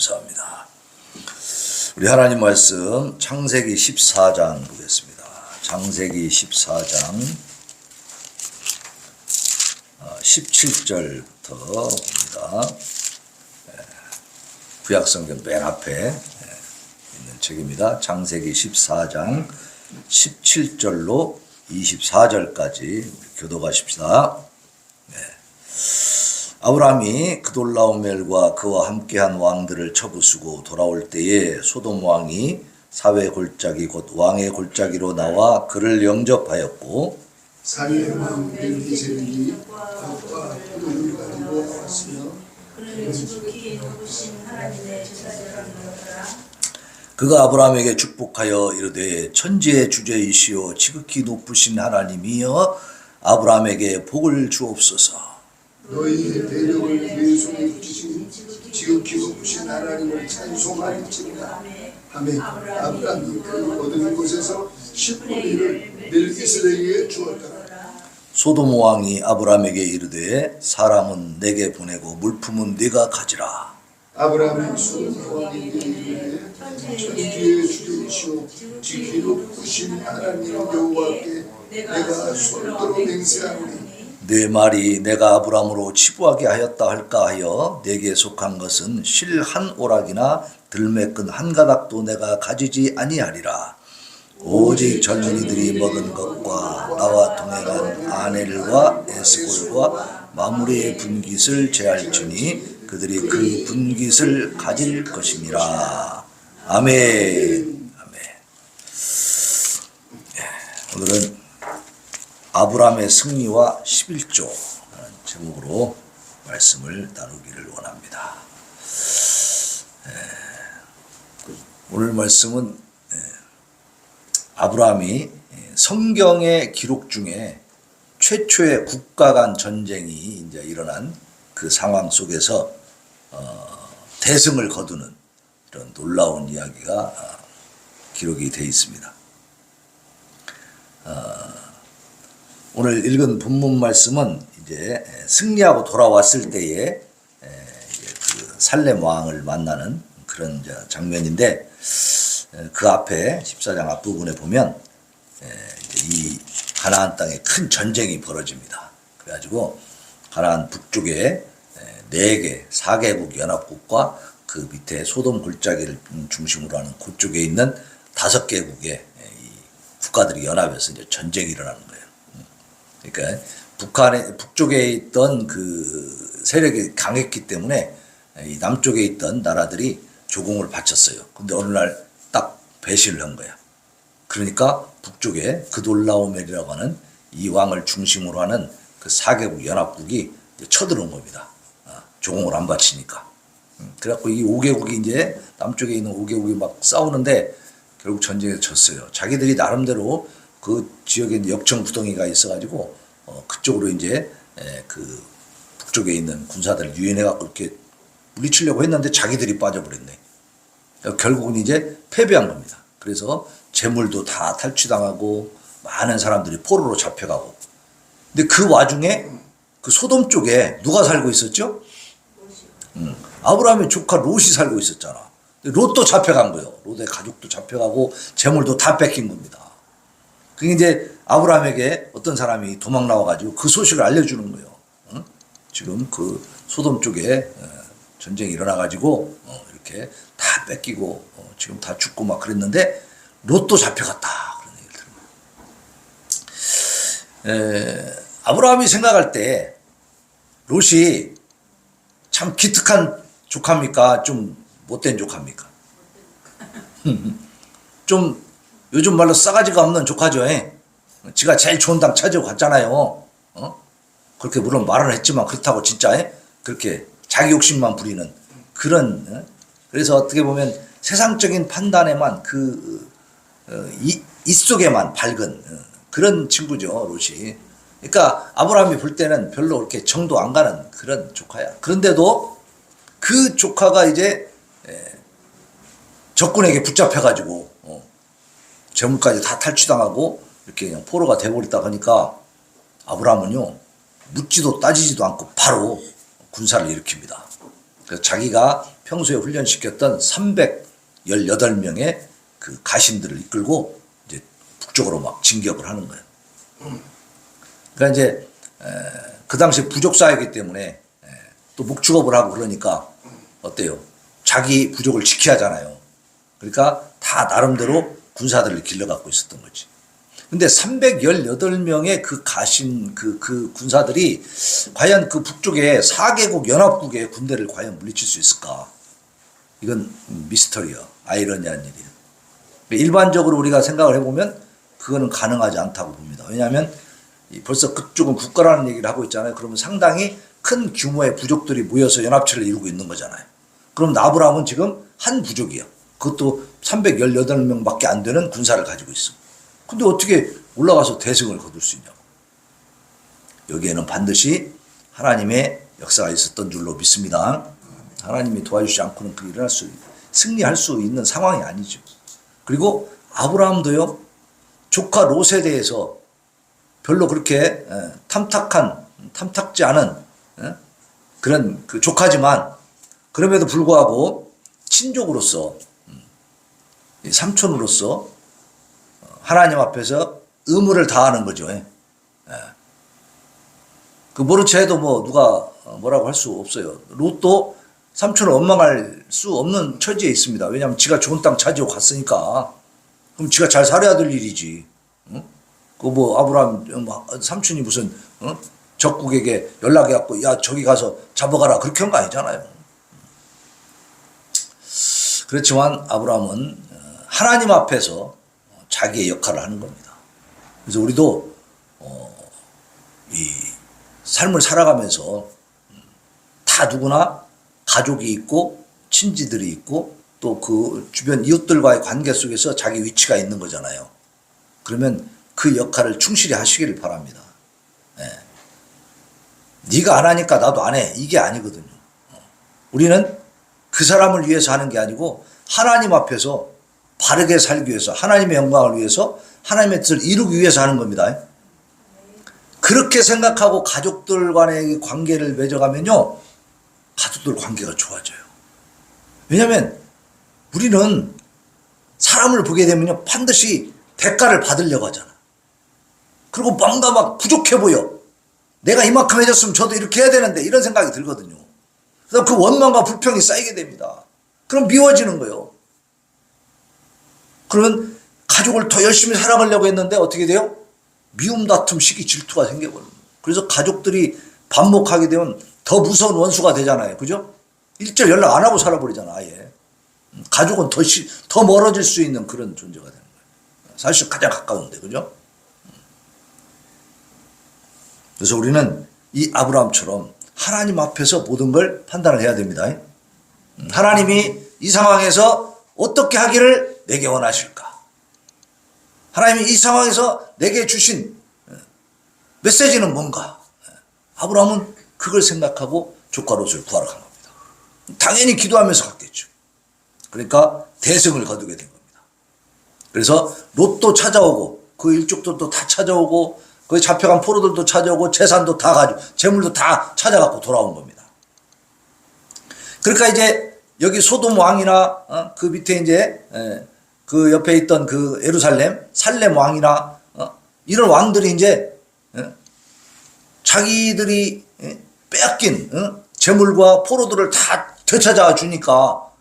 감사합니다. 우리 하나님 말씀 창세기 14장 보겠습니다. 창세기 14장 17절부터 봅니다. 구약성경 맨 앞에 있는 책입니다. 창세기 14장 17절로 24절까지 교도가십시다. 아브라함이 그돌라오멜과 그와 함께한 왕들을 쳐부수고 돌아올 때에 소돔 왕이 사회 골짜기 곧 왕의 골짜기로 나와 그를 영접하였고 살렘 왕 멜기세덱이 닭과 꿀을 가지고 나왔으며 그를 지극히 높으신 하나님의 제사장이라 하더라. 그가 아브라함에게 축복하여 이르되 천지의 주제이시오 지극히 높으신 하나님이여 아브라함에게 복을 주옵소서. 너희의 대적을 내 손에 붙이신 지극히 높으신 하나님을 찬송할지니라 하며 아브라함이 그 얻은 곳에서 10분의 1을 멜기세덱에게 주었더라. 소돔 왕이 아브라함에게 이르되 사람은 내게 보내고 물품은 네가 가지라. 아브라함이 소돔 왕에게 이르되 천지의 주제이시오 지극히 높으신 하나님 여호와께 내가 손들어 맹세하노니 내 말이 내가 아브라함으로 치부하게 하였다 할까 하여 내게 속한 것은 실 한 오락이나 들매끈 한 가닥도 내가 가지지 아니하리라. 오직 젊은이들이 먹은 것과 나와 동행한 아넬과 에스골과 마므레의 분깃을 제할지니 그들이 그 분깃을 가질 것이니라. 아멘. 아멘. 오늘은 아브라함의 승리와 11조라는 제목으로 말씀을 나누기를 원합니다. 오늘 말씀은 아브라함이 성경의 기록 중에 최초의 국가 간 전쟁이 이제 일어난 그 상황 속에서 대승을 거두는 이런 놀라운 이야기가 기록이 되어 있습니다. 오늘 읽은 본문 말씀은 이제 승리하고 돌아왔을 때에 그 살렘 왕을 만나는 그런 장면인데 그 앞에 14장 앞부분에 보면 이 가나안 땅에 큰 전쟁이 벌어집니다. 그래가지고 가나안 북쪽에 4개 4개국 연합국과 그 밑에 소돔 골짜기를 중심으로 하는 그쪽에 있는 5개국의 국가들이 연합해서 이제 전쟁이 일어나는 거예요. 그러니까 북쪽에 있던 그 세력이 강했기 때문에 이 남쪽에 있던 나라들이 조공을 바쳤어요. 근데 어느 날 딱 배신을 한 거야. 그러니까 북쪽에 그돌라오멜이라고 하는 이 왕을 중심으로 하는 그 4개국 연합국이 쳐들어온 겁니다. 조공을 안 바치니까. 그래갖고 이 5개국이 이제 남쪽에 있는 5개국이 막 싸우는데 결국 전쟁에서 졌어요. 자기들이 나름대로 그 지역에 역청부동이가 있어가지고 그쪽으로 이제 그 북쪽에 있는 군사들을 유인해갖고 이렇게 물리치려고 했는데 자기들이 빠져버렸네. 결국은 이제 패배한 겁니다. 그래서 재물도 다 탈취당하고 많은 사람들이 포로로 잡혀가고. 근데 그 와중에 그 소돔 쪽에 누가 살고 있었죠? 아브라함의 조카 롯이 살고 있었잖아. 롯도 잡혀간 거예요. 롯의 가족도 잡혀가고 재물도 다 뺏긴 겁니다. 그게 이제 아브라함에게 어떤 사람이 도망 나와가지고 그 소식을 알려주는 거예요. 지금 그 소돔 쪽에 전쟁이 일어나가지고 이렇게 다 뺏기고 지금 다 죽고 막 그랬는데 롯도 잡혀갔다. 그런 얘기를 들은 거예요. 아브라함이 생각할 때 롯이 참 기특한 조카입니까? 좀 못된 조카입니까? 좀 요즘 말로 싸가지가 없는 조카죠. 지가 제일 좋은 땅 찾으러 갔잖아요. 그렇게 물론 말은 했지만 그렇다고 진짜 그렇게 자기 욕심만 부리는 그런 그래서 어떻게 보면 세상적인 판단에만 이 속에만 밝은 그런 친구죠. 롯이. 그러니까 아브라함이 볼 때는 별로 그렇게 정도 안 가는 그런 조카야. 그런데도 그 조카가 이제 적군에게 붙잡혀가지고 재물까지 다 탈취당하고 이렇게 그냥 포로가 돼버렸다 하니까 아브라함은요 묻지도 따지지도 않고 바로 군사를 일으킵니다. 그래서 자기가 평소에 훈련시켰던 318명의 그 가신들을 이끌고 이제 북쪽으로 막 진격을 하는 거예요. 그러니까 이제 그 당시 부족 사회이기 때문에 또 목축업을 하고 그러니까 어때요? 자기 부족을 지켜야 하잖아요. 그러니까 다 나름대로 군사들을 길러갖고 있었던 거지. 근데 318명의 그 가신 그 군사들이 과연 그 북쪽의 4개국 연합국의 군대를 과연 물리칠 수 있을까? 이건 미스터리야. 아이러니한 일이야. 일반적으로 우리가 생각을 해보면 그거는 가능하지 않다고 봅니다. 왜냐하면 벌써 그쪽은 국가라는 얘기를 하고 있잖아요. 그러면 상당히 큰 규모의 부족들이 모여서 연합체를 이루고 있는 거잖아요. 그럼 아브라함은 지금 한 부족이야. 그것도 318명밖에 안 되는 군사를 가지고 있어. 근데 어떻게 올라가서 대승을 거둘 수 있냐고. 여기에는 반드시 하나님의 역사가 있었던 줄로 믿습니다. 하나님이 도와주지 않고는 그 일을 승리할 수 있는 상황이 아니죠. 그리고 아브라함도요, 조카 롯에 대해서 별로 그렇게 탐탁지 않은 그런 그 조카지만 그럼에도 불구하고 친족으로서 삼촌으로서 하나님 앞에서 의무를 다하는 거죠. 그 모르채 해도 뭐 누가 뭐라고 할 수 없어요. 롯도 삼촌을 원망할 수 없는 처지에 있습니다. 왜냐하면 지가 좋은 땅 차지하고 갔으니까. 그럼 지가 잘 살아야 될 일이지. 그 뭐 아브라함 삼촌이 무슨 적국에게 연락해갖고 야 저기 가서 잡아가라 그렇게 한 거 아니잖아요. 그렇지만 아브라함은 하나님 앞에서 자기의 역할을 하는 겁니다. 그래서 우리도 이 삶을 살아가면서 다 누구나 가족이 있고 친지들이 있고 또 그 주변 이웃들과의 관계 속에서 자기 위치가 있는 거잖아요. 그러면 그 역할을 충실히 하시기를 바랍니다. 네가 안 하니까 나도 안 해. 이게 아니거든요. 우리는 그 사람을 위해서 하는 게 아니고 하나님 앞에서 바르게 살기 위해서 하나님의 영광을 위해서 하나님의 뜻을 이루기 위해서 하는 겁니다. 그렇게 생각하고 가족들 간의 관계를 맺어가면요, 가족들 관계가 좋아져요. 왜냐하면 우리는 사람을 보게 되면요 반드시 대가를 받으려고 하잖아. 그리고 뭔가 막 부족해 보여. 내가 이만큼 해줬으면 저도 이렇게 해야 되는데 이런 생각이 들거든요. 그래서 그 원망과 불평이 쌓이게 됩니다. 그럼 미워지는 거예요. 그러면 가족을 더 열심히 사랑하려고 했는데 어떻게 돼요? 미움, 다툼, 시기, 질투가 생겨버려요. 그래서 가족들이 반목하게 되면 더 무서운 원수가 되잖아요. 그죠? 일절 연락 안 하고 살아버리잖아, 아예. 가족은 더 멀어질 수 있는 그런 존재가 되는 거예요. 사실 가장 가까운데, 그죠? 그래서 우리는 이 아브라함처럼 하나님 앞에서 모든 걸 판단을 해야 됩니다. 하나님이 이 상황에서 어떻게 하기를 내게 원하실까? 하나님이 이 상황에서 내게 주신 메시지는 뭔가? 아브라함은 그걸 생각하고 조카 롯을 구하러 간 겁니다. 당연히 기도하면서 갔겠죠. 그러니까 대승을 거두게 된 겁니다. 그래서 롯도 찾아오고 그 일족들도 다 찾아오고 거기 잡혀간 포로들도 찾아오고 재산도 다 가지고 재물도 다 찾아갖고 돌아온 겁니다. 그러니까 이제 여기 소돔 왕이나 그 밑에 이제 그 옆에 있던 그 예루살렘 살렘 왕이나 이런 왕들이 이제 자기들이 빼앗긴 재물과 포로들을 다 되찾아 주니까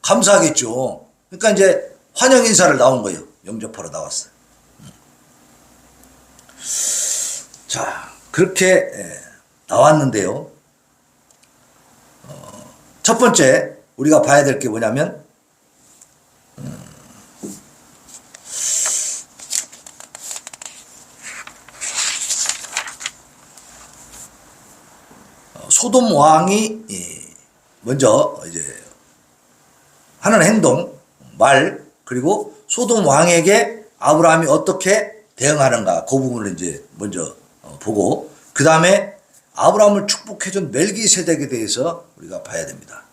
감사하겠죠. 그러니까 이제 환영 인사를 나온 거예요. 영접하러 나왔어요. 자, 그렇게 나왔는데요. 첫 번째 우리가 봐야 될 게 뭐냐면 소돔 왕이 먼저 이제 하는 행동, 말, 그리고 소돔 왕에게 아브라함이 어떻게 대응하는가, 그 부분을 이제 먼저 보고, 그 다음에 아브라함을 축복해준 멜기세덱에 대해서 우리가 봐야 됩니다.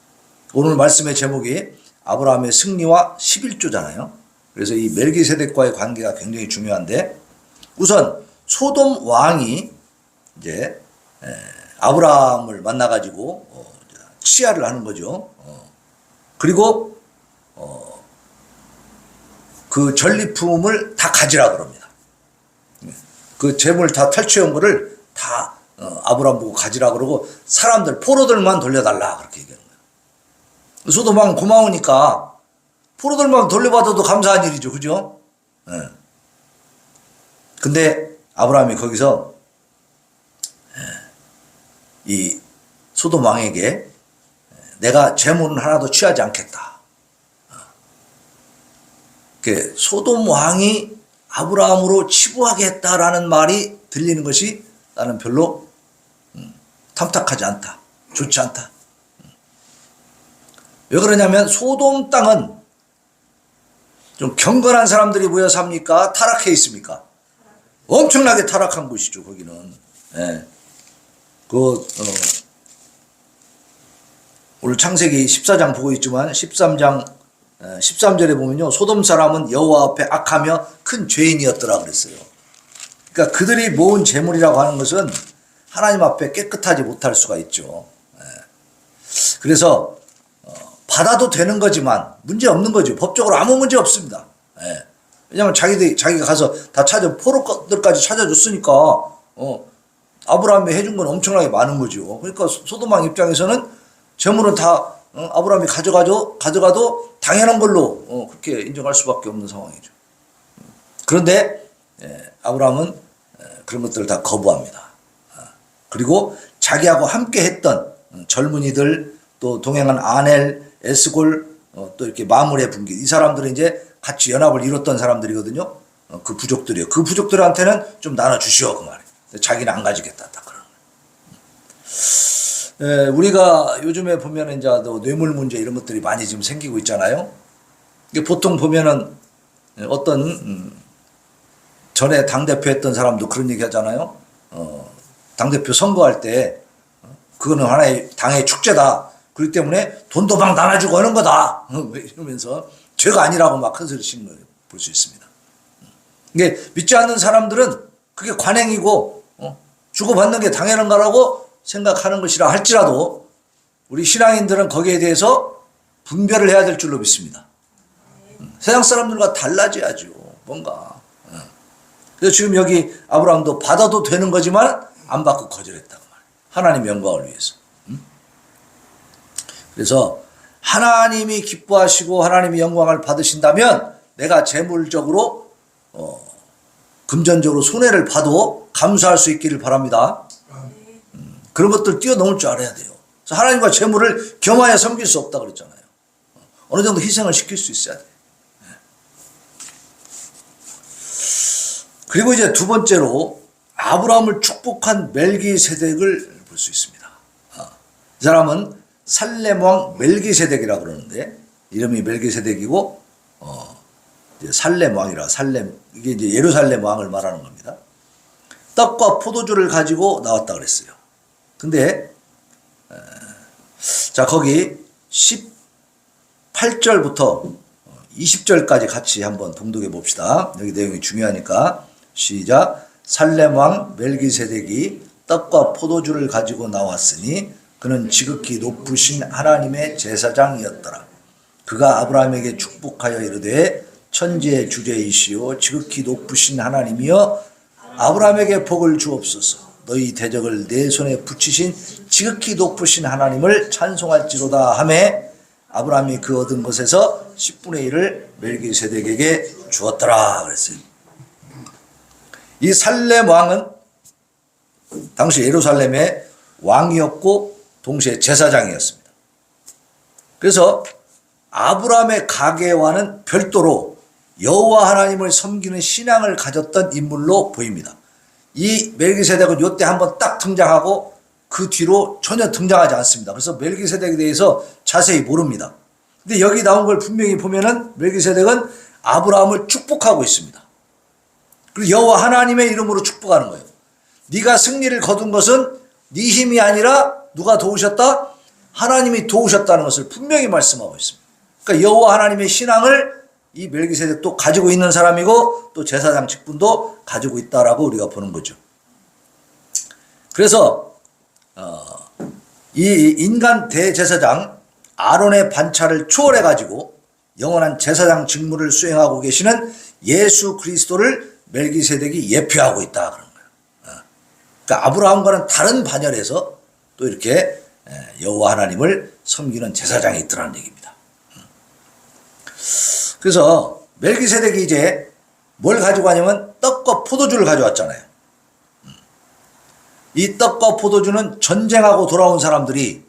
오늘 말씀의 제목이 아브라함의 승리와 11조잖아요. 그래서 이 멜기세덱과의 관계가 굉장히 중요한데, 우선 소돔 왕이 이제 아브라함을 만나가지고 치하를 하는 거죠. 그리고 그 전리품을 다 가지라 그럽니다. 그 재물 다 탈취한 거를 다 아브라함 보고 가지라 그러고 사람들 포로들만 돌려달라 그렇게 얘기하는 거예요. 소돔왕 고마우니까 포로들만 돌려받아도 감사한 일이죠, 그죠? 예. 근데 아브라함이 거기서 이 소돔 왕에게 내가 재물은 하나도 취하지 않겠다. 소돔 왕이 아브라함으로 치부하게 했다라는 말이 들리는 것이 나는 별로 탐탁하지 않다. 좋지 않다. 왜 그러냐면 소돔 땅은 좀 경건한 사람들이 모여 삽니까? 타락해 있습니까? 엄청나게 타락한 곳이죠, 거기는. 예. 오늘 창세기 14장 보고 있지만 13장 13절에 보면요, 소돔 사람은 여호와 앞에 악하며 큰 죄인이었더라 그랬어요. 그러니까 그들이 모은 재물이라고 하는 것은 하나님 앞에 깨끗하지 못할 수가 있죠. 예. 그래서 받아도 되는 거지만 문제 없는 거죠. 법적으로 아무 문제 없습니다. 예. 왜냐하면 자기가 가서 다 포로들까지 찾아줬으니까 아브라함이 해준 건 엄청나게 많은 거죠. 그러니까 소돔 왕 입장에서는 재물은 다 아브라함이 가져가도 당연한 걸로 그렇게 인정할 수밖에 없는 상황이죠. 그런데 아브라함은 그런 것들을 다 거부합니다. 그리고 자기하고 함께 했던 젊은이들, 또 동행한 아넬, 에스골, 또 이렇게 마므레 분기, 이 사람들은 이제 같이 연합을 이뤘던 사람들이거든요. 그 부족들이요. 그 부족들한테는 좀 나눠주시오 그 말이에요. 자기는 안 가지겠다 딱 그러는 거예요. 우리가 요즘에 보면은 이제 뇌물 문제 이런 것들이 많이 지금 생기고 있잖아요. 보통 보면은 어떤 전에 당대표 했던 사람도 그런 얘기 하잖아요. 당대표 선거할 때 그거는 하나의 당의 축제다. 그렇기 때문에 돈도 막 나눠주고 하는 거다. 이러면서 죄가 아니라고 막 큰 소리 치는 걸 볼 수 있습니다. 이게 믿지 않는 사람들은 그게 관행이고 주고받는 게 당연한 거라고 생각하는 것이라 할지라도 우리 신앙인들은 거기에 대해서 분별을 해야 될 줄로 믿습니다. 세상 사람들과 달라져야죠. 뭔가. 그래서 지금 여기 아브라함도 받아도 되는 거지만 안 받고 거절했다고 말이에요. 하나님 영광을 위해서. 그래서 하나님이 기뻐하시고 하나님이 영광을 받으신다면 내가 재물적으로 금전적으로 손해를 봐도 감수할 수 있기를 바랍니다. 그런 것들 뛰어넘을 줄 알아야 돼요. 그래서 하나님과 재물을 겸하여 섬길 수 없다 그랬잖아요. 어느 정도 희생을 시킬 수 있어야 돼요. 그리고 이제 두 번째로 아브라함을 축복한 멜기세덱을 볼 수 있습니다. 이 사람은 살렘 왕 멜기세덱이라고 그러는데 이름이 멜기세덱이고 이제 살렘 왕이라 이게 이제 예루살렘 왕을 말하는 겁니다. 떡과 포도주를 가지고 나왔다 그랬어요. 근데 자 거기 18절부터 20절까지 같이 한번 봉독해 봅시다. 여기 내용이 중요하니까 시작. 살렘 왕 멜기세덱이 떡과 포도주를 가지고 나왔으니 그는 지극히 높으신 하나님의 제사장이었더라. 그가 아브라함에게 축복하여 이르되 천지의 주제이시오 지극히 높으신 하나님이여 아브라함에게 복을 주옵소서. 너희 대적을 내 손에 붙이신 지극히 높으신 하나님을 찬송할지로다 하매 아브라함이 그 얻은 것에서 10분의 1을 멜기세덱에게 주었더라 그랬어요. 이 살렘 왕은 당시 예루살렘의 왕이었고 동시에 제사장이었습니다. 그래서 아브라함의 가계와는 별도로 여호와 하나님을 섬기는 신앙을 가졌던 인물로 보입니다. 이 멜기세덱은 이때 한번 딱 등장하고 그 뒤로 전혀 등장하지 않습니다. 그래서 멜기세덱에 대해서 자세히 모릅니다. 근데 여기 나온 걸 분명히 보면은 멜기세덱은 아브라함을 축복하고 있습니다. 그리고 여호와 하나님의 이름으로 축복하는 거예요. 네가 승리를 거둔 것은 네 힘이 아니라 누가 도우셨다? 하나님이 도우셨다는 것을 분명히 말씀하고 있습니다. 그러니까 여호와 하나님의 신앙을 이 멜기세덱도 가지고 있는 사람이고 또 제사장 직분도 가지고 있다라고 우리가 보는 거죠. 그래서 이 인간 대제사장 아론의 반차를 초월해 가지고 영원한 제사장 직무를 수행하고 계시는 예수 그리스도를 멜기세덱이 예표하고 있다 그런 거예요. 그러니까 아브라함과는 다른 반열에서 또 이렇게 여호와 하나님을 섬기는 제사장이 있더라는 얘기입니다. 그래서 멜기세덱이 이제 뭘 가지고 가냐면 떡과 포도주를 가져왔잖아요. 이 떡과 포도주는 전쟁하고 돌아온 사람들이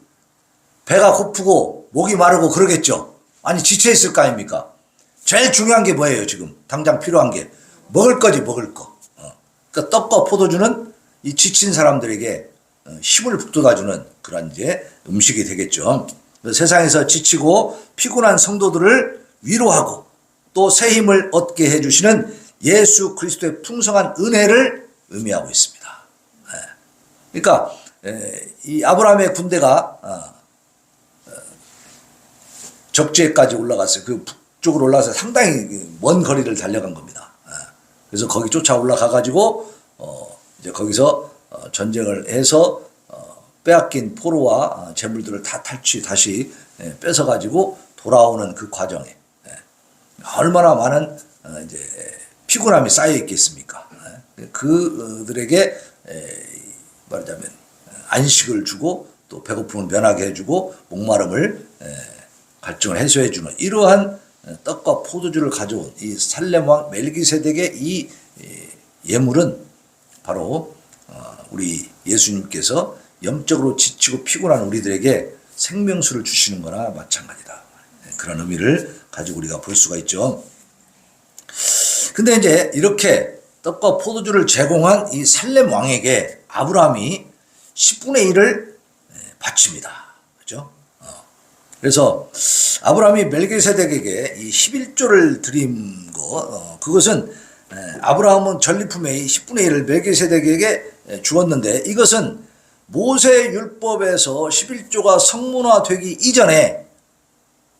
배가 고프고 목이 마르고 그러겠죠. 아니 지쳐 있을 거 아닙니까? 제일 중요한 게 뭐예요 지금? 당장 필요한 게 먹을 거지 먹을 거. 그러니까 떡과 포도주는 이 지친 사람들에게 힘을 북돋아주는 그런 이제 음식이 되겠죠. 세상에서 지치고 피곤한 성도들을 위로하고 또 새 힘을 얻게 해주시는 예수 그리스도의 풍성한 은혜를 의미하고 있습니다. 그러니까 이 아브라함의 군대가 적지에까지 올라갔어요. 그 북쪽으로 올라가서 상당히 먼 거리를 달려간 겁니다. 그래서 거기 쫓아 올라가 가지고 이제 거기서 전쟁을 해서 빼앗긴 포로와 재물들을 다 다시 뺏어 가지고 돌아오는 그 과정에 얼마나 많은 이제 피곤함이 쌓여 있겠습니까? 그들에게 말하자면 안식을 주고 또 배고픔을 면하게 해주고 목마름을 갈증을 해소해주는 이러한 떡과 포도주를 가져온 이 살렘 왕 멜기세덱의 이 예물은 바로 우리 예수님께서 영적으로 지치고 피곤한 우리들에게 생명수를 주시는 거나 마찬가지다. 그런 의미를 가지고 우리가 볼 수가 있죠. 근데 이제 이렇게 떡과 포도주를 제공한 이 살렘 왕에게 아브라함이 10분의 1을 바칩니다. 그렇죠? 그래서 아브라함이 멜기세덱에게 이 11조를 드린 거 그것은 아브라함은 전리품의 10분의 1을 멜기세덱에게 주었는데 이것은 모세 율법에서 11조가 성문화되기 이전에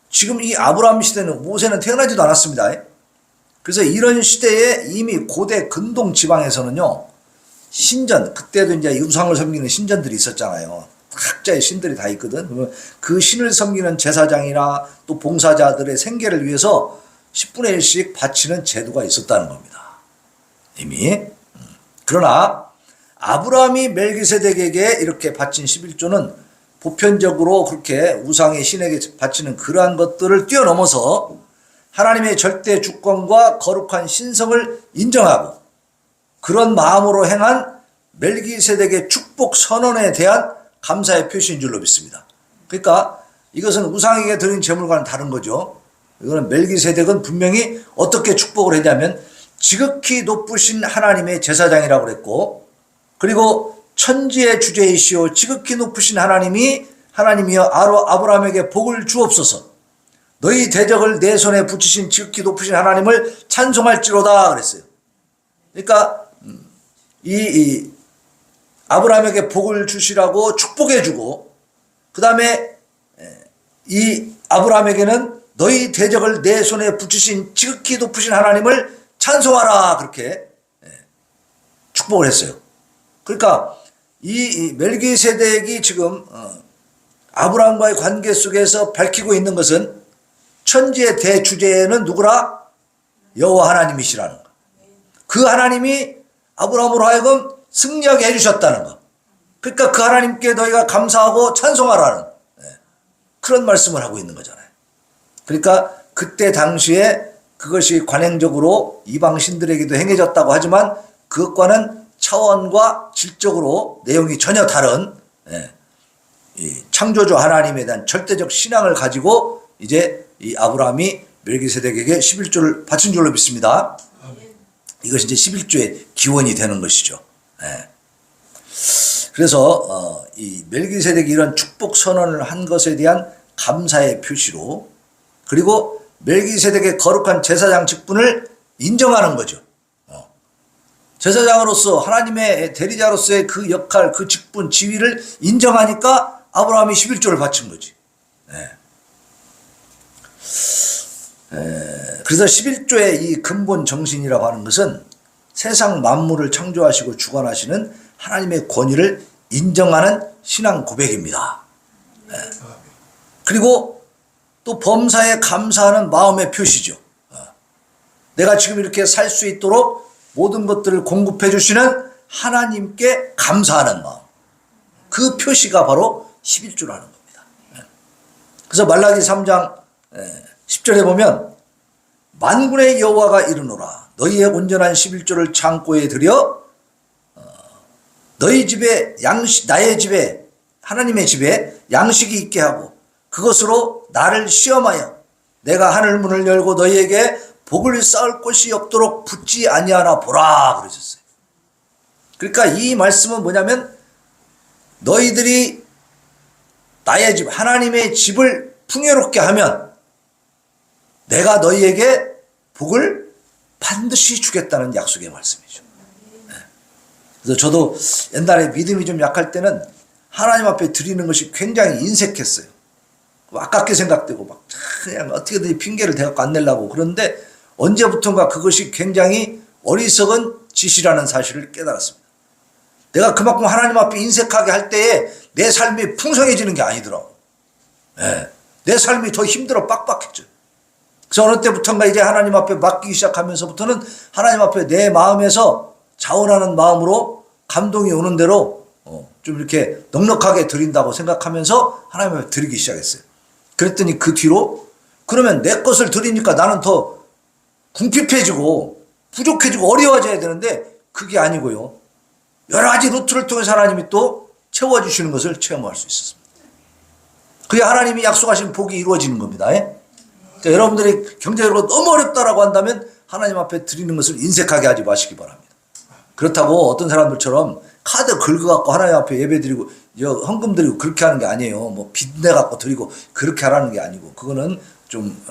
지금 이 아브라함 시대는 모세는 태어나지도 않았습니다. 그래서 이런 시대에 이미 고대 근동 지방에서는요 신전, 그때도 이제 우상을 섬기는 신전들이 있었잖아요. 각자의 신들이 다 있거든. 그러면 그 신을 섬기는 제사장이나 또 봉사자들의 생계를 위해서 10분의 1씩 바치는 제도가 있었다는 겁니다. 이미. 그러나 아브라함이 멜기세덱에게 이렇게 바친 11조는 보편적으로 그렇게 우상의 신에게 바치는 그러한 것들을 뛰어넘어서 하나님의 절대 주권과 거룩한 신성을 인정하고 그런 마음으로 행한 멜기세덱의 축복 선언에 대한 감사의 표시인 줄로 믿습니다. 그러니까 이것은 우상에게 드린 제물과는 다른 거죠. 이거는 멜기세덱은 분명히 어떻게 축복을 했냐면 지극히 높으신 하나님의 제사장이라고 그랬고 그리고 천지의 주제이시오 지극히 높으신 하나님이여 아브라함에게 복을 주옵소서 너희 대적을 내 손에 붙이신 지극히 높으신 하나님을 찬송할지로다 그랬어요. 그러니까 이 아브라함에게 복을 주시라고 축복해주고 그 다음에 이 아브라함에게는 너희 대적을 내 손에 붙이신 지극히 높으신 하나님을 찬송하라 그렇게 축복을 했어요. 그러니까 이 멜기세덱이 지금 아브라함과의 관계 속에서 밝히고 있는 것은 천지의 대주제는 누구라? 여호와 하나님이시라는 거. 그 하나님이 아브라함으로 하여금 승리하게 해주셨다는 거. 그러니까 그 하나님께 너희가 감사하고 찬송하라는 그런 말씀을 하고 있는 거잖아요. 그러니까 그때 당시에 그것이 관행적으로 이방 신들에게도 행해졌다고 하지만 그것과는 차원과 질적으로 내용이 전혀 다른 이 창조주 하나님에 대한 절대적 신앙을 가지고 이제 이 아브라함이 멜기세덱에게 11조를 바친 줄로 믿습니다. 이것이 이제 11조의 기원이 되는 것이죠. 그래서 이 멜기세덱이 이런 축복 선언을 한 것에 대한 감사의 표시로 그리고 멜기세덱의 거룩한 제사장 직분을 인정하는 거죠. 제사장으로서 하나님의 대리자로서의 그 역할, 그 직분, 지위를 인정하니까 아브라함이 11조를 바친 거지. 그래서 11조의 이 근본 정신이라고 하는 것은 세상 만물을 창조하시고 주관하시는 하나님의 권위를 인정하는 신앙 고백입니다. 그리고 또 범사에 감사하는 마음의 표시죠. 내가 지금 이렇게 살 수 있도록 모든 것들을 공급해 주시는 하나님께 감사하는 마음. 그 표시가 바로 11조라는 겁니다. 그래서 말라기 3장 10절에 보면 만군의 여호와가 이르노라 너희의 온전한 11조를 창고에 들여 너희 집에 나의 집에 하나님의 집에 양식이 있게 하고 그것으로 나를 시험하여 내가 하늘 문을 열고 너희에게 복을 쌓을 곳이 없도록 붙지 아니하나 보라 그러셨어요. 그러니까 이 말씀은 뭐냐면 너희들이 나의 집 하나님의 집을 풍요롭게 하면 내가 너희에게 복을 반드시 주겠다는 약속의 말씀이죠. 그래서 저도 옛날에 믿음이 좀 약할 때는 하나님 앞에 드리는 것이 굉장히 인색했어요. 아깝게 생각되고 막 그냥 어떻게든 핑계를 대갖고 안 내려고. 그런데 언제부턴가 그것이 굉장히 어리석은 짓이라는 사실을 깨달았습니다. 내가 그만큼 하나님 앞에 인색하게 할 때에 내 삶이 풍성해지는 게 아니더라고. 내 삶이 더 힘들어 빡빡해져. 그래서 어느 때부턴가 이제 하나님 앞에 맡기기 시작하면서부터는 하나님 앞에 내 마음에서 자원하는 마음으로 감동이 오는 대로 좀 이렇게 넉넉하게 드린다고 생각하면서 하나님 앞에 드리기 시작했어요. 그랬더니 그 뒤로 그러면 내 것을 드리니까 나는 더 궁핍해지고 부족해지고 어려워져야 되는데 그게 아니고요. 여러 가지 루트를 통해서 하나님이 또 채워주시는 것을 체험할 수 있었습니다. 그게 하나님이 약속하신 복이 이루어지는 겁니다. 그러니까 여러분들이 경제적으로 너무 어렵다라고 한다면 하나님 앞에 드리는 것을 인색하게 하지 마시기 바랍니다. 그렇다고 어떤 사람들처럼 카드 긁어갖고 하나님 앞에 예배 드리고 헌금 드리고 그렇게 하는 게 아니에요. 뭐 빚내갖고 드리고 그렇게 하라는 게 아니고 그거는 좀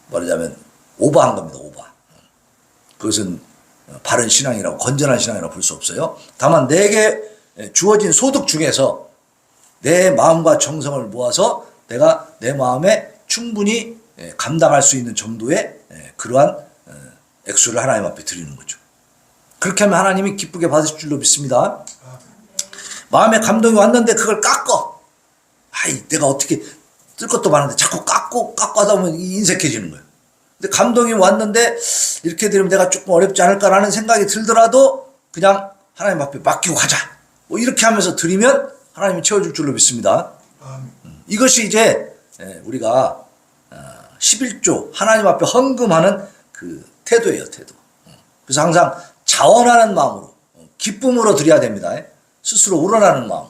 말하자면 오버한 겁니다. 오버. 그것은 바른 신앙이라고 건전한 신앙이라고 볼 수 없어요. 다만 내게 주어진 소득 중에서 내 마음과 정성을 모아서 내가 내 마음에 충분히 감당할 수 있는 정도의 그러한 액수를 하나님 앞에 드리는 거죠. 그렇게 하면 하나님이 기쁘게 받으실 줄로 믿습니다. 마음에 감동이 왔는데 그걸 깎어. 내가 어떻게 쓸 것도 많은데 자꾸 깎고 하다 보면 인색해지는 거예요. 근데 감동이 왔는데 이렇게 되면 내가 조금 어렵지 않을까라는 생각이 들더라도 그냥 하나님 앞에 맡기고 가자. 뭐 이렇게 하면서 드리면 하나님이 채워줄 줄로 믿습니다. 이것이 이제 우리가 11조 하나님 앞에 헌금하는 그 태도예요. 태도. 그래서 항상 자원하는 마음으로 기쁨으로 드려야 됩니다. 스스로 우러나는 마음.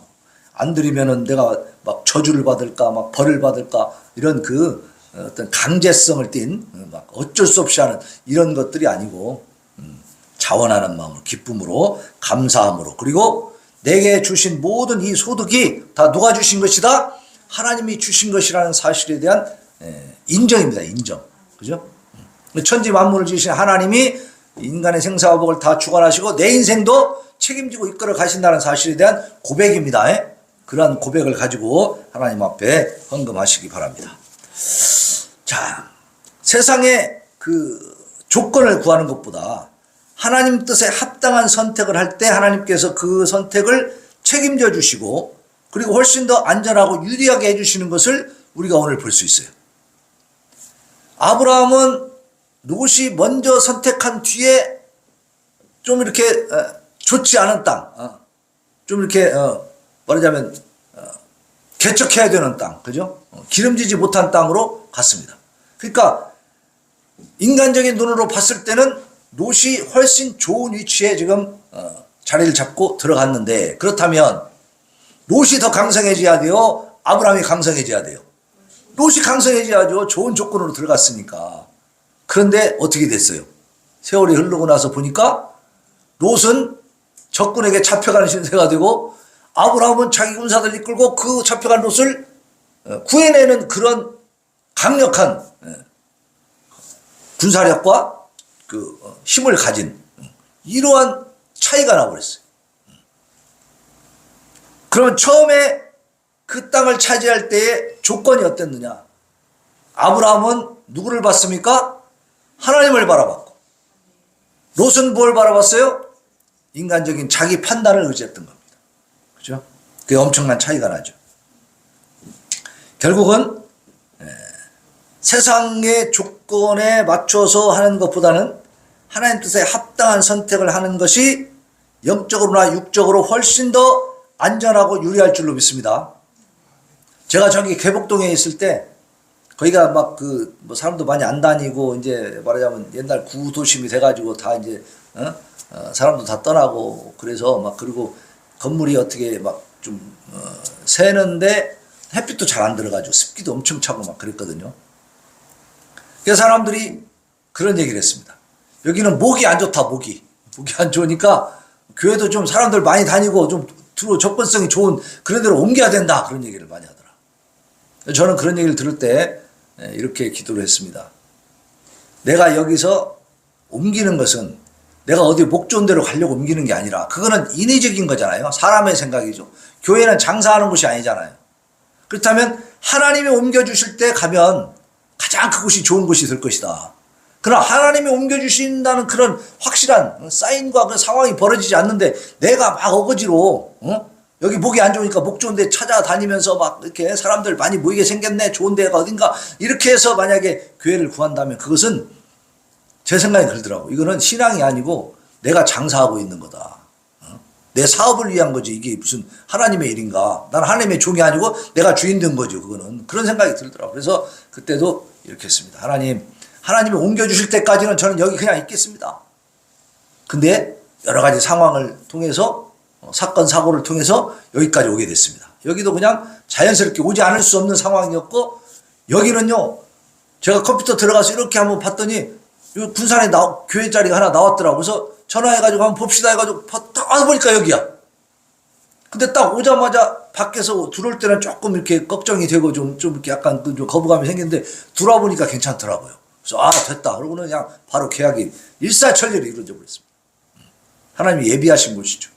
안 드리면은 내가 막 저주를 받을까 막 벌을 받을까 이런 그 어떤 강제성을 띤 막 어쩔 수 없이 하는 이런 것들이 아니고 자원하는 마음으로 기쁨으로 감사함으로 그리고 내게 주신 모든 이 소득이 다 누가 주신 것이다? 하나님이 주신 것이라는 사실에 대한 인정입니다. 인정. 그죠? 천지 만물을 지으신 하나님이 인간의 생사와 복을 다 주관하시고 내 인생도 책임지고 이끌어 가신다는 사실에 대한 고백입니다. 그러한 고백을 가지고 하나님 앞에 헌금하시기 바랍니다. 자, 세상의 그 조건을 구하는 것보다 하나님 뜻에 합당한 선택을 할 때 하나님께서 그 선택을 책임져 주시고 그리고 훨씬 더 안전하고 유리하게 해주시는 것을 우리가 오늘 볼 수 있어요. 아브라함은 롯이 먼저 선택한 뒤에 좀 이렇게 좋지 않은 땅, 좀 이렇게 말하자면 개척해야 되는 땅, 그죠? 기름지지 못한 땅으로 갔습니다. 그러니까 인간적인 눈으로 봤을 때는 롯이 훨씬 좋은 위치에 지금 자리를 잡고 들어갔는데 그렇다면 롯이 더 강성해져야 돼요? 아브라함이 강성해져야 돼요? 롯이 강성해져야죠. 좋은 조건으로 들어갔으니까. 그런데 어떻게 됐어요? 세월이 흐르고 나서 보니까 롯은 적군에게 잡혀가는 신세가 되고 아브라함은 자기 군사들 이끌고 그 잡혀간 롯을 구해내는 그런 강력한 군사력과 그 힘을 가진 이러한 차이가 나버렸어요. 그러면 처음에 그 땅을 차지할 때의 조건이 어땠느냐? 아브라함은 누구를 봤습니까? 하나님을 바라봤고 롯은 뭘 바라봤어요? 인간적인 자기 판단을 의지했던 겁니다. 그죠? 그게 엄청난 차이가 나죠. 결국은 세상의 조건에 맞춰서 하는 것보다는 하나님 뜻에 합당한 선택을 하는 것이 영적으로나 육적으로 훨씬 더 안전하고 유리할 줄로 믿습니다. 제가 저기 개복동에 있을 때 거기가 막 뭐 사람도 많이 안 다니고 이제 말하자면 옛날 구도심이 돼가지고 다 이제 사람도 다 떠나고 그래서 막 그리고 건물이 어떻게 막 좀 새는데 햇빛도 잘 안 들어가지고 습기도 엄청 차고 막 그랬거든요. 그래서 사람들이 그런 얘기를 했습니다. 여기는 목이 안 좋다, 목이 안 좋으니까 교회도 좀 사람들 많이 다니고 좀 주로 접근성이 좋은 그런 데로 옮겨야 된다, 그런 얘기를 많이 하더라. 저는 그런 얘기를 들을 때 이렇게 기도를 했습니다. 내가 여기서 옮기는 것은 내가 어디 목 좋은 데로 가려고 옮기는 게 아니라 그거는 인위적인 거잖아요. 사람의 생각이죠. 교회는 장사하는 곳이 아니잖아요. 그렇다면 하나님이 옮겨주실 때 가면 가장 그곳이 좋은 곳이 될 것이다. 그러나 하나님이 옮겨주신다는 그런 확실한 사인과 그 상황이 벌어지지 않는데 내가 막 어거지로 여기 목이 안 좋으니까 목 좋은 데 찾아다니면서 막 이렇게 사람들 많이 모이게 생겼네, 좋은 데가 어딘가 이렇게 해서 만약에 교회를 구한다면 그것은 제 생각이 들더라고. 이거는 신앙이 아니고 내가 장사하고 있는 거다. 내 사업을 위한 거지 이게 무슨 하나님의 일인가. 난 하나님의 종이 아니고 내가 주인 된 거죠. 그거는 그런 생각이 들더라고. 그래서 그때도 이렇게 했습니다. 하나님이 옮겨주실 때까지는 저는 여기 그냥 있겠습니다. 근데 여러 가지 상황을 통해서 사건 사고를 통해서 여기까지 오게 됐습니다. 여기도 그냥 자연스럽게 오지 않을 수 없는 상황이었고 여기는요 제가 컴퓨터 들어가서 이렇게 한번 봤더니 군산에 교회 자리가 하나 나왔더라고. 그래서 전화해가지고 한번 봅시다 해가지고 딱 와보니까 여기야. 근데 딱 오자마자 밖에서 들어올 때는 조금 이렇게 걱정이 되고 좀 이렇게 약간 좀 거부감이 생겼는데 들어와보니까 괜찮더라고요. 그래서 됐다. 그러고는 그냥 바로 계약이 일사천리로 이루어져 버렸습니다. 하나님이 예비하신 곳이죠.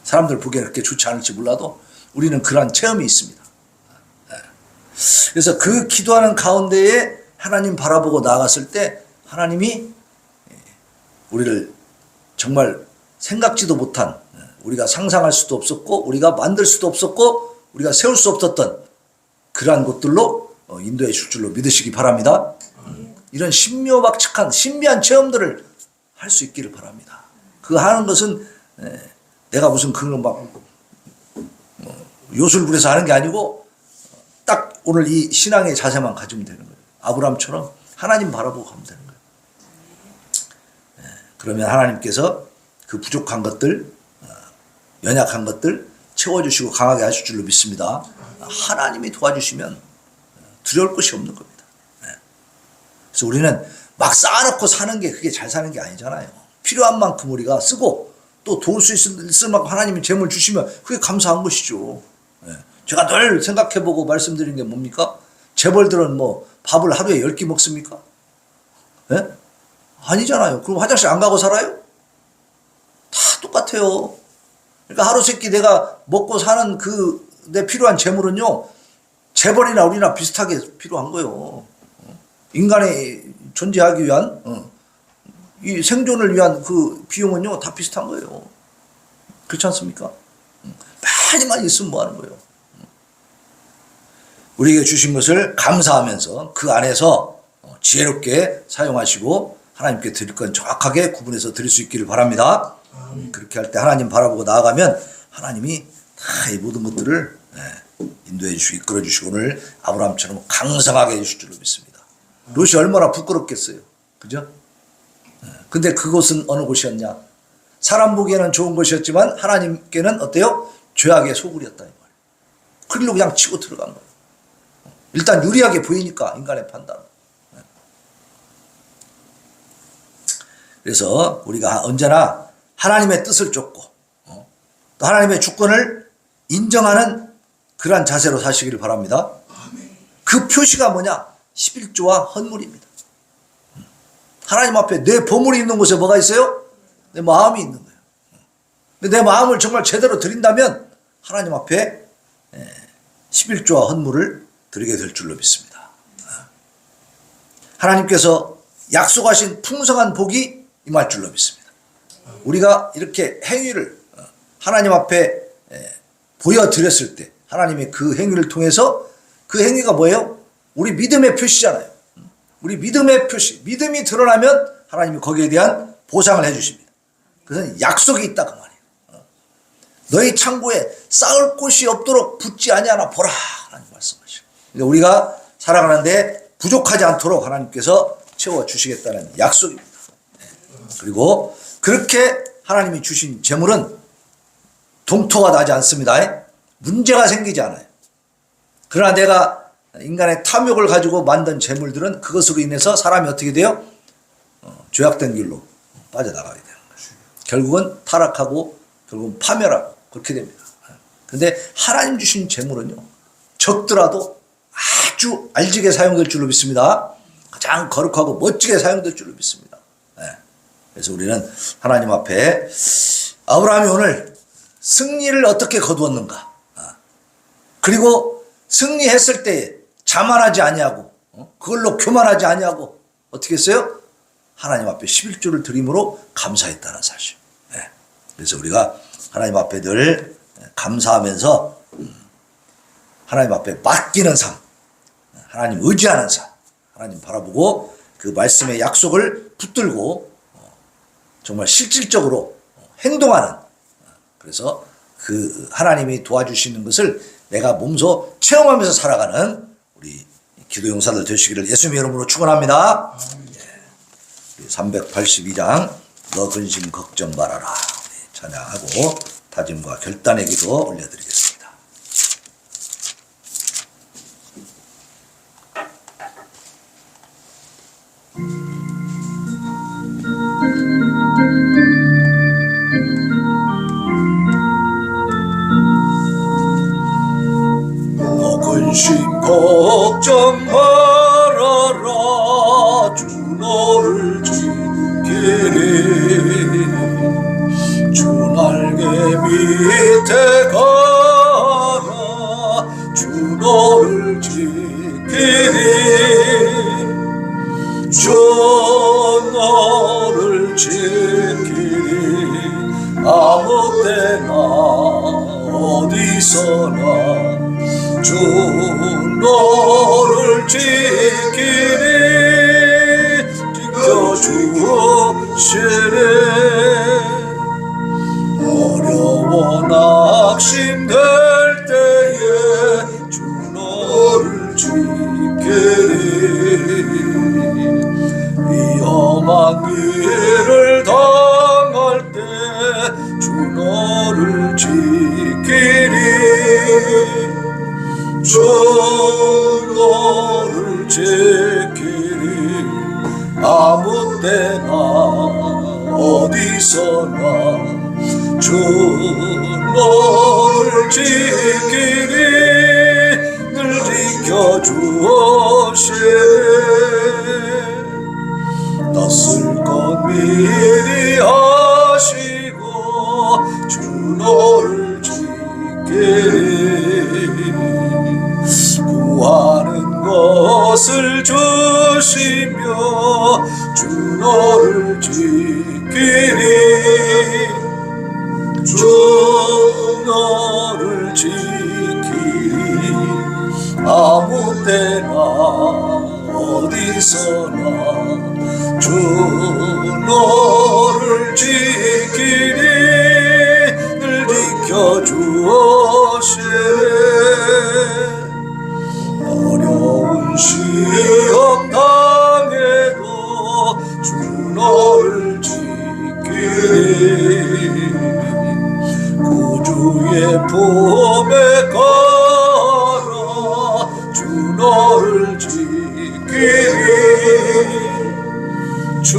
사람들 보기에는 그렇게 좋지 않을지 몰라도 우리는 그러한 체험이 있습니다. 그래서 그 기도하는 가운데에 하나님 바라보고 나아갔을 때 하나님이 우리를 정말 생각지도 못한 우리가 상상할 수도 없었고 우리가 만들 수도 없었고 우리가 세울 수 없었던 그러한 곳들로 인도해 줄 줄로 믿으시기 바랍니다. 이런 신묘박측한 신비한 체험들을 할 수 있기를 바랍니다. 그 하는 것은 내가 무슨 그런 막 요술 부려서 하는 게 아니고 딱 오늘 이 신앙의 자세만 가지면 되는 거예요. 아브라함처럼 하나님 바라보고 가면 되는 거예요. 그러면 하나님께서 그 부족한 것들, 연약한 것들 채워주시고 강하게 하실 줄로 믿습니다. 하나님이 도와주시면 두려울 것이 없는 겁니다. 그래서 우리는 막 쌓아놓고 사는 게 그게 잘 사는 게 아니잖아요. 필요한 만큼 우리가 쓰고 또 도울 수 있을 만큼 하나님이 재물 주시면 그게 감사한 것이죠. 제가 늘 생각해보고 말씀드린 게 뭡니까? 재벌들은 뭐 밥을 하루에 10끼 먹습니까? 아니잖아요. 그럼 화장실 안 가고 살아요? 다 똑같아요. 그러니까 하루 세끼 내가 먹고 사는 그 내 필요한 재물은요 재벌이나 우리나 비슷하게 필요한 거예요. 인간의 존재하기 위한 이 생존을 위한 그 비용은요 다 비슷한 거예요. 그렇지 않습니까? 많이 있으면 뭐 하는 거예요? 우리에게 주신 것을 감사하면서 그 안에서 지혜롭게 사용하시고 하나님께 드릴 건 정확하게 구분해서 드릴 수 있기를 바랍니다. 그렇게 할 때 하나님 바라보고 나아가면 하나님이 다 이 모든 것들을 인도해 주시고 이끌어 주시고 오늘 아브라함처럼 강성하게 해주실 줄로 믿습니다. 롯이 얼마나 부끄럽겠어요. 그죠? 근데 그곳은 어느 곳이었냐? 사람 보기에는 좋은 곳이었지만 하나님께는 어때요? 죄악의 소굴이었다. 이 말이에요. 그길로 그냥 치고 들어간 거예요. 일단 유리하게 보이니까 인간의 판단. 그래서 우리가 언제나 하나님의 뜻을 쫓고 또 하나님의 주권을 인정하는 그러한 자세로 사시기를 바랍니다. 그 표시가 뭐냐? 11조와 헌물입니다. 하나님 앞에 내 보물이 있는 곳에 뭐가 있어요? 내 마음이 있는 거예요. 근데 내 마음을 정말 제대로 드린다면 하나님 앞에 11조와 헌물을 드리게 될 줄로 믿습니다. 하나님께서 약속하신 풍성한 복이 임할 줄로 믿습니다. 우리가 이렇게 행위를 하나님 앞에 보여드렸을 때 하나님의 그 행위를 통해서 그 행위가 뭐예요? 우리 믿음의 표시잖아요. 우리 믿음의 표시, 믿음이 드러나면 하나님이 거기에 대한 보상을 해주십니다. 그래서 약속이 있다 그 말이에요. 너희 창고에 쌓을 곳이 없도록 붓지 아니하나 보라 하나님 말씀하시고, 그러니까 우리가 살아가는데 부족하지 않도록 하나님께서 채워주시겠다는 약속입니다. 그리고 그렇게 하나님이 주신 재물은 동토가 나지 않습니다. 문제가 생기지 않아요. 그러나 내가 인간의 탐욕을 가지고 만든 재물들은 그것으로 인해서 사람이 어떻게 돼요? 죄악된 길로 빠져나가게 되는 거예요. 결국은 타락하고 결국은 파멸하고 그렇게 됩니다. 그런데 하나님 주신 재물은요, 적더라도 아주 알지게 사용될 줄로 믿습니다. 가장 거룩하고 멋지게 사용될 줄로 믿습니다. 그래서 우리는 하나님 앞에 아브라함이 오늘 승리를 어떻게 거두었는가, 그리고 승리했을 때 자만하지 아니하고 그걸로 교만하지 아니하고 어떻게 했어요? 하나님 앞에 11조를 드림으로 감사했다는 사실. 그래서 우리가 하나님 앞에 늘 감사하면서 하나님 앞에 맡기는 삶, 하나님 의지하는 삶, 하나님 바라보고 그 말씀의 약속을 붙들고 정말 실질적으로 행동하는, 그래서 그 하나님이 도와주시는 것을 내가 몸소 체험하면서 살아가는 우리 기도 용사들 되시기를 예수님의 이름으로 축원합니다. 382장 너 근심 걱정 말아라 찬양하고 다짐과 결단의 기도 올려드리겠습니다. 너 근심 걱정 말아라 주 너를 지키리 주 날개 밑에 가라 주 너를 지키리 주 너를 지키리 아무 때나 어디서나 주 너를 지키리 지켜주시리 어려워 낙심될 때에 주 너를 지키리 위험한 길을 당할 때 주 너를 지키리 주 너를 지키리 아무 때나 어디서나 주 너를 지키리 늘 지켜주시리 낯설 것 미리 하시고 주 너를 지키리 구하는 것을 주시며 주 너를 지키리 주 너를 지키리 아무 때나 어디서나 주 너를 지키리 늘 지켜주시리 어려운 시험 당해도 주 너를 지키리 구주의 품에 가라 주 너를 지키리 주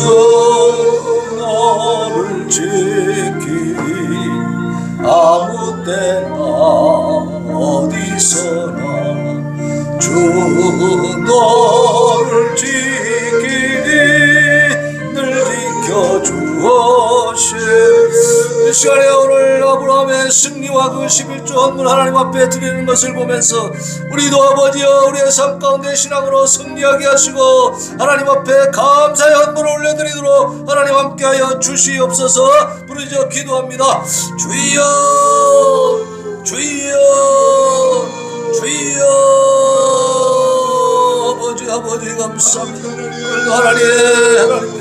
너를 지키리 아무 때나 어디서나 주 너를 지키리 늘 지켜주시리 이 시간에 오늘 아브라함의 승리와 그 11조 헌물 하나님 앞에 드리는 것을 보면서 우리도 아버지여 우리의 삶 가운데 신앙으로 승리하게 하시고 하나님 앞에 감사의 헌물을 올려드리도록 하나님 함께하여 주시옵소서. 부르짖어 기도합니다. 주여 주여 주여 아버지 감사합니다. 하나님